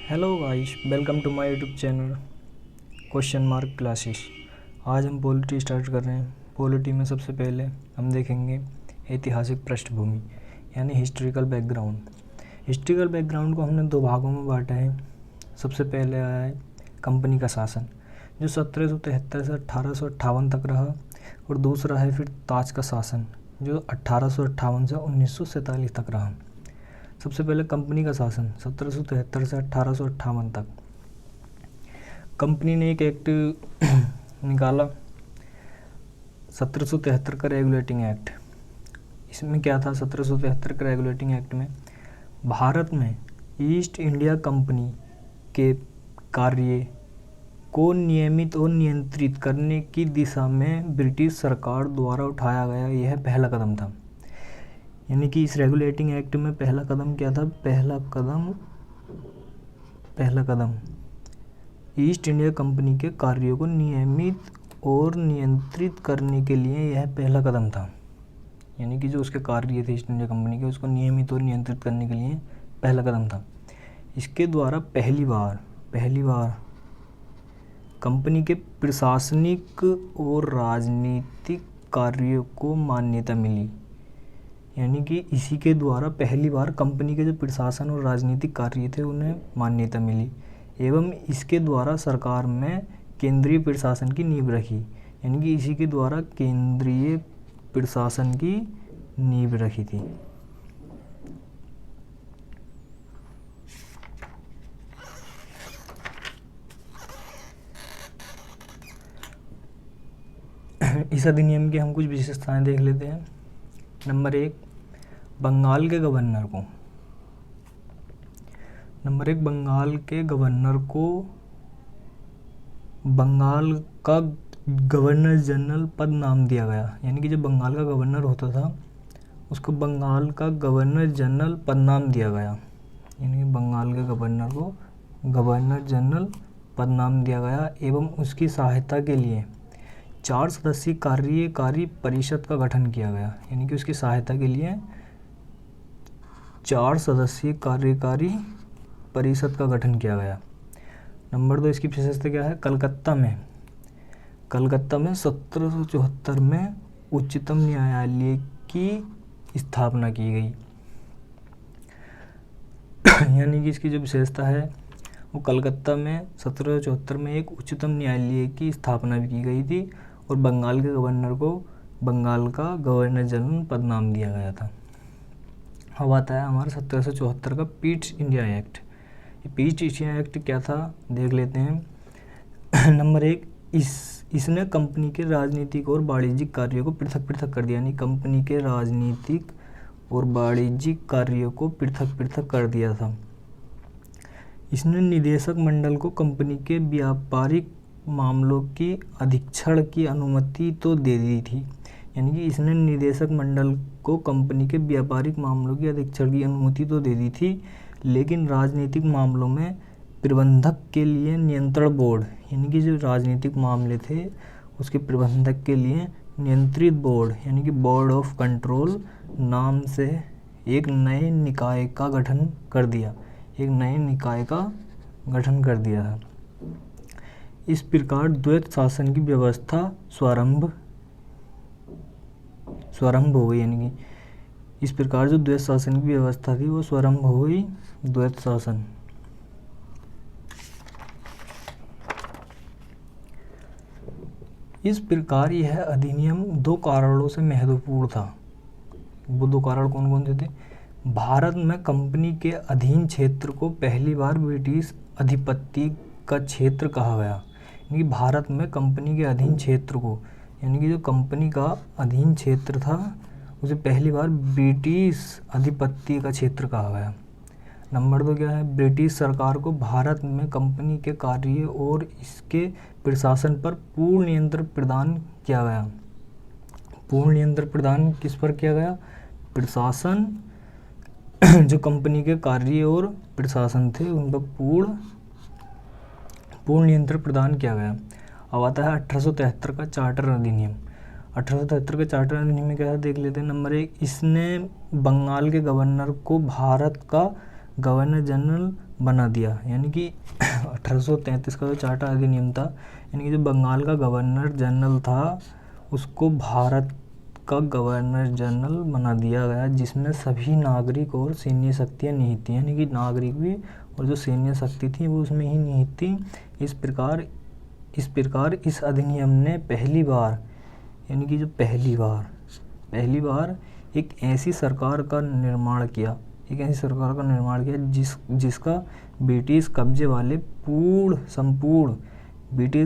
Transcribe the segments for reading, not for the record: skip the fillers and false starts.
Hello guys, welcome to my YouTube channel question mark classes. आज हम polity start कर रहे हैं। पॉलिटी में सबसे पहले हम देखेंगे ऐतिहासिक पृष्ठभूमि यानी हिस्टोरिकल बैकग्राउंड। हिस्टोरिकल बैकग्राउंड को हमने दो भागों में बांटा है। सबसे पहले आया है कंपनी का शासन, जो 1773 से 1858 तक रहा, और दूसरा है फिर ताज का शासन, जो 1858 से 1947 तक रहा। सबसे पहले कंपनी का शासन 1773 से 1858 तक। कंपनी ने एक एक्ट निकाला 1773 का रेगुलेटिंग एक्ट। इसमें क्या था? 1773 के रेगुलेटिंग एक्ट में भारत में ईस्ट इंडिया कंपनी के कार्य को नियमित और नियंत्रित करने की दिशा में ब्रिटिश सरकार द्वारा उठाया गया यह पहला कदम था। यानी कि इस रेगुलेटिंग एक्ट में पहला कदम क्या था? पहला कदम ईस्ट इंडिया कंपनी के कार्यों को नियमित और नियंत्रित करने के लिए यह पहला कदम था। यानी कि जो उसके कार्य थे ईस्ट इंडिया कंपनी के, उसको नियमित और नियंत्रित करने के लिए पहला कदम था। इसके द्वारा पहली बार कंपनी के प्रशासनिक और राजनीतिक कार्यों को मान्यता मिली। यानी कि इसी के द्वारा पहली बार कंपनी के जो प्रशासन और राजनीतिक कार्य थे उन्हें मान्यता मिली, एवं इसके द्वारा सरकार में केंद्रीय प्रशासन की नींव रखी। यानी कि इसी के द्वारा केंद्रीय प्रशासन की नींव रखी थी। इस अधिनियम की हम कुछ विशेषताएं देख लेते हैं। नंबर एक, बंगाल के गवर्नर को बंगाल का गवर्नर जनरल पद नाम दिया गया। यानी कि जो बंगाल का गवर्नर होता था उसको बंगाल का गवर्नर जनरल पद नाम दिया गया। यानी कि बंगाल के गवर्नर को गवर्नर जनरल पद नाम दिया गया, एवं उसकी सहायता के लिए 4 सदस्यीय कार्यकारी परिषद का गठन किया गया। यानी कि उसकी सहायता के लिए 4 सदस्यीय कार्यकारी परिषद का गठन किया गया। नंबर 2, इसकी विशेषता क्या है? कलकत्ता में 1774 में उच्चतम न्यायालय की स्थापना की गई। यानी कि इसकी जो विशेषता है वो कलकत्ता में 1774 में एक उच्चतम न्यायालय की स्थापना भी की गई थी, और बंगाल के गवर्नर को बंगाल का गवर्नर जनरल पद नाम दिया गया था। अब आता है हमारा 1774 का पीट्स इंडिया एक्ट। ये पीट्स इंडिया एक्ट क्या था देख लेते हैं। नंबर 1, इसने कंपनी के राजनीतिक और वाणिज्यिक कार्यों को पृथक कर दिया। यानी कंपनी के राजनीतिक और वाणिज्यिक कार्यों को पृथक कर दिया था। इसने निदेशक मंडल को कंपनी के व्यापारिक मामलों की अधीक्षण की अनुमति तो दे दी थी। यानी कि इसने निदेशक मंडल को कंपनी के व्यापारिक मामलों की अधीक्षण की अनुमति तो दे दी थी, लेकिन राजनीतिक मामलों में प्रबंधक के लिए नियंत्रण बोर्ड, यानी कि जो राजनीतिक मामले थे उसके प्रबंधक के लिए नियंत्रित बोर्ड यानी कि बोर्ड ऑफ कंट्रोल नाम से एक नए निकाय का गठन कर दिया था। इस प्रकार द्वैत शासन की व्यवस्था स्वारंभ हो गई। यानी कि इस प्रकार जो द्वैत शासन की व्यवस्था थी वो स्वारंभ हो गई, द्वैत शासन। इस प्रकार यह अधिनियम 2 कारणों से महत्वपूर्ण था। वो 2 कारण कौन कौन से थे? भारत में कंपनी के अधीन क्षेत्र को पहली बार ब्रिटिश अधिपत्य का क्षेत्र कहा गया। यानी कि भारत में कंपनी के अधीन क्षेत्र को, यानी कि जो कंपनी का अधीन क्षेत्र था उसे पहली बार ब्रिटिश अधिपत्य का क्षेत्र कहा गया। नंबर 2 क्या है? ब्रिटिश सरकार को भारत में कंपनी के कार्य और इसके प्रशासन पर पूर्ण नियंत्रण प्रदान किया गया। पूर्ण नियंत्रण प्रदान किस पर किया गया? प्रशासन जो कंपनी के कार्य और प्रशासन थे उन पर पूर्ण नियंत्रण प्रदान किया गया। अब आता है 1873 का चार्टर अधिनियम। 1873 के चार्टर अधिनियम में क्या है देख लेते हैं। नंबर 1, इसने बंगाल के गवर्नर को भारत का गवर्नर जनरल बना दिया। यानी कि 1833 का जो चार्टर अधिनियम था, यानी कि जो बंगाल का गवर्नर जनरल था उसको भारत का गवर्नर जनरल बना दिया गया, जिसमें सभी नागरिक और सैन्य शक्तियाँ निहित थी। यानी कि नागरिक भी और जो सैन्य शक्ति थी वो उसमें ही निहित थी। इस प्रकार इस अधिनियम ने पहली बार, यानी कि जो पहली बार एक ऐसी सरकार का निर्माण किया जिसका ब्रिटिश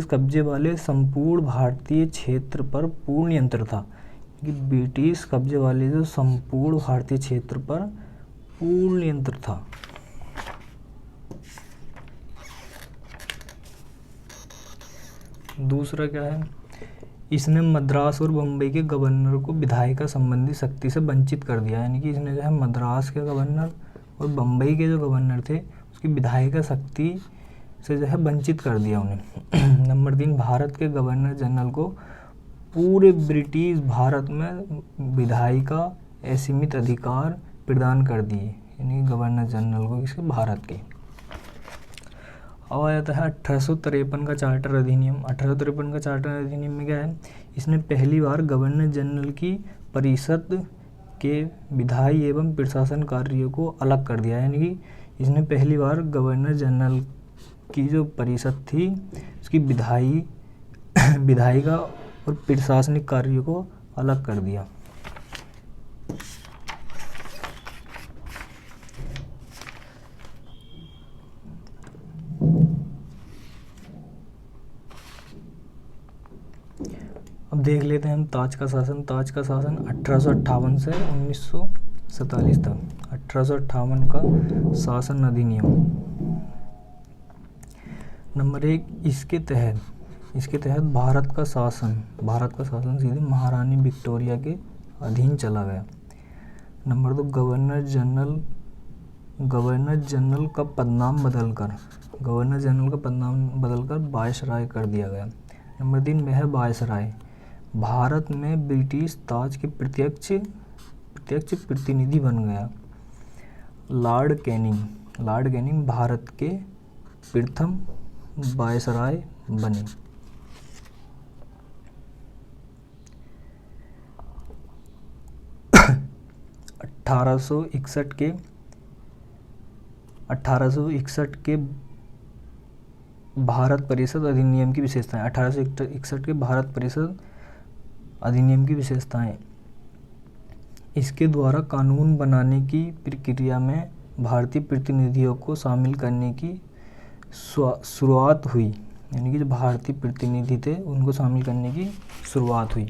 कब्जे वाले संपूर्ण भारतीय क्षेत्र पर पूर्ण नियंत्रण था। कि ब्रिटिश कब्जे वाले जो संपूर्ण भारतीय क्षेत्र पर पूर्ण नियंत्रण था। दूसरा क्या है, इसने मद्रास और बम्बई के गवर्नर को विधायिका संबंधी शक्ति से वंचित कर दिया। यानी कि इसने जो है मद्रास के गवर्नर और बम्बई के जो गवर्नर थे उसकी विधायिका शक्ति से जो है वंचित कर दिया उन्हें। नंबर 3, भारत के गवर्नर जनरल को पूरे ब्रिटिश भारत में विधायिका असीमित अधिकार प्रदान कर दिए। यानी गवर्नर जनरल को इसके भारत के। अब आ जाता है 1853 का चार्टर अधिनियम। 1853 का चार्टर अधिनियम में क्या है, इसने पहली बार गवर्नर जनरल की परिषद के विधायी एवं प्रशासन कार्यों को अलग कर दिया। यानी कि इसने पहली बार गवर्नर जनरल की जो परिषद थी उसकी विधायिका और प्रशासनिक कार्यों को अलग कर दिया। अब देख लेते हैं हम ताज का शासन। ताज का शासन 1858 से 1947 तक। 1858 का शासन अधिनियम। नंबर 1, इसके तहत भारत का शासन सीधे महारानी विक्टोरिया के अधीन चला गया। नंबर 2, गवर्नर जनरल का पदनाम बदलकर वायसराय कर दिया गया। नंबर 3, वह वायसराय भारत में ब्रिटिश ताज के प्रत्यक्ष प्रतिनिधि बन गया। लॉर्ड कैनिंग भारत के प्रथम वायसराय बने। अठारह सौ इकसठ के भारत परिषद अधिनियम की विशेषताएं। 1861 के भारत परिषद अधिनियम की विशेषताएं। इसके द्वारा कानून बनाने की प्रक्रिया में भारतीय प्रतिनिधियों को शामिल करने की शुरुआत हुई। यानी कि जो भारतीय प्रतिनिधि थे उनको शामिल करने की शुरुआत हुई।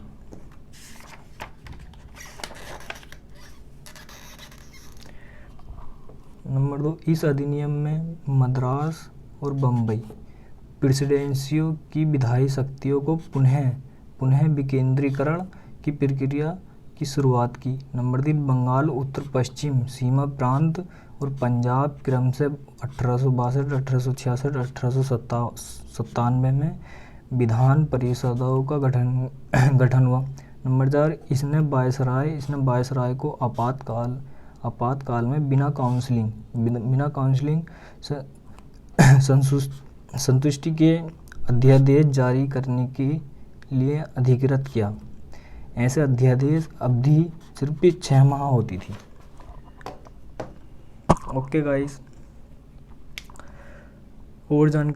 नंबर 2, इस अधिनियम में मद्रास और बम्बई प्रेसिडेंसियों की विधायी शक्तियों को पुनः विकेंद्रीकरण की प्रक्रिया की शुरुआत की। नंबर 3, बंगाल, उत्तर पश्चिम सीमा प्रांत और पंजाब क्रमशः 1862, 1866, 1897 में विधान परिषदों का गठन हुआ। नंबर 4, इसने वायसराय को आपातकाल में बिना काउंसलिंग संतुष्टि के अध्यादेश जारी करने के लिए अधिकृत किया। ऐसे अध्यादेश अवधि सिर्फ 6 माह होती थी। ओके गाइस, और जानकारी